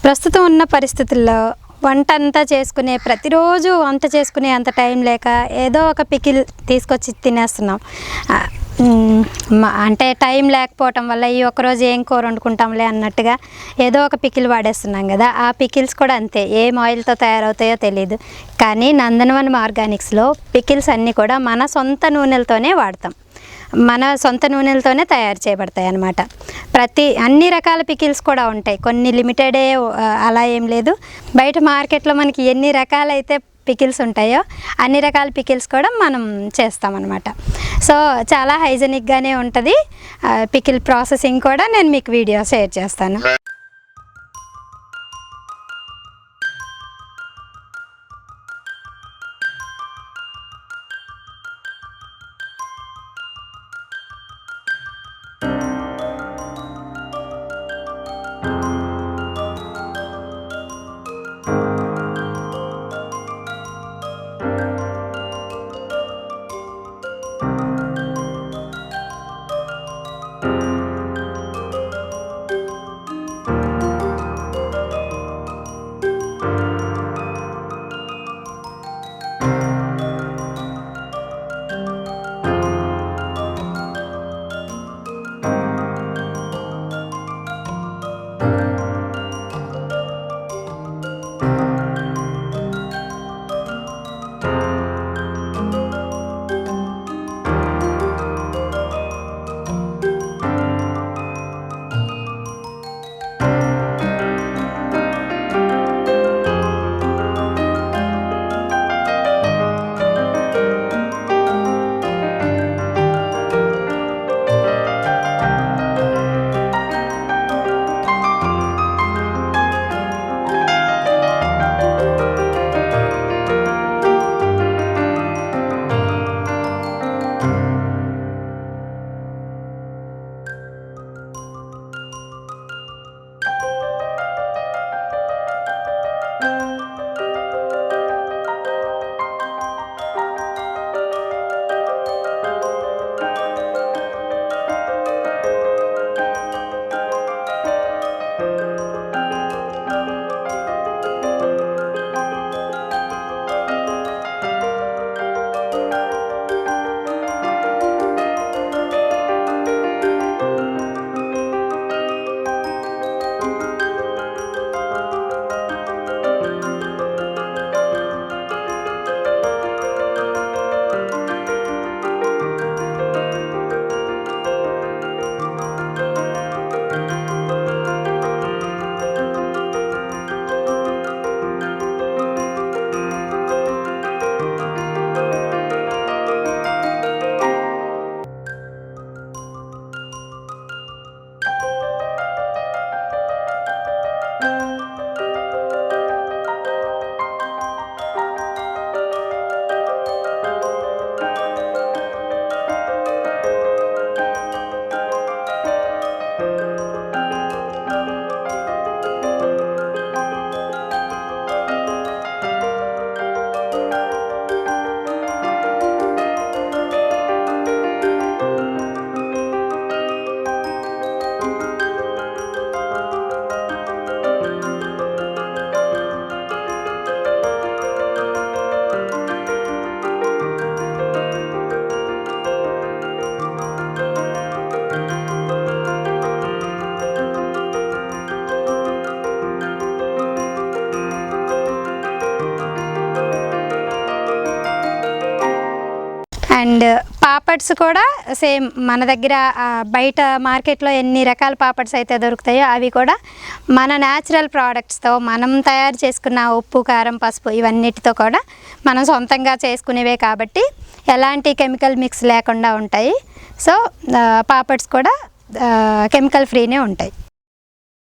ప్రస్తుతం ఉన్న పరిస్థితుల్లో వంట అంతా చేసుకునే ప్రతిరోజు వంట చేసుకునే అంత టైం లేక ఏదో ఒక పికిల్ తీసుకొచ్చి తినేస్తున్నాం. అంటే టైం లేకపోవటం వల్ల ఈ ఒక్కరోజు ఏం కూర వండుకుంటాంలే అన్నట్టుగా ఏదో ఒక పికిల్ వాడేస్తున్నాం కదా. ఆ పికిల్స్ కూడా అంతే, ఏం ఆయిల్తో తయారవుతాయో తెలియదు. కానీ నందనవనం ఆర్గానిక్స్లో పికిల్స్ అన్నీ కూడా మన సొంత నూనెలతోనే వాడతాం, మన సొంత నూనెలతోనే తయారు చేయబడతాయి అన్నమాట. అన్ని రకాల పికిల్స్ కూడా ఉంటాయి, కొన్ని లిమిటెడే అలా ఏం లేదు. బయట మార్కెట్లో మనకి ఎన్ని రకాలైతే పికిల్స్ ఉంటాయో అన్ని రకాల పికిల్స్ కూడా మనం చేస్తామన్నమాట. సో చాలా హైజెనిక్గానే ఉంటుంది. పికిల్ ప్రాసెసింగ్ కూడా నేను మీకు వీడియో షేర్ చేస్తాను. అండ్ పాపడ్స్ కూడా సేమ్ మన దగ్గర బయట మార్కెట్లో ఎన్ని రకాల పాపడ్స్ అయితే దొరుకుతాయో అవి కూడా మన న్యాచురల్ ప్రోడక్ట్స్తో మనం తయారు చేసుకున్న ఉప్పు, కారం, పసుపు ఇవన్నిటితో కూడా మనం సొంతంగా చేసుకునేవే కాబట్టి ఎలాంటి కెమికల్ మిక్స్ లేకుండా ఉంటాయి. సో పాపడ్స్ కూడా కెమికల్ ఫ్రీనే ఉంటాయి.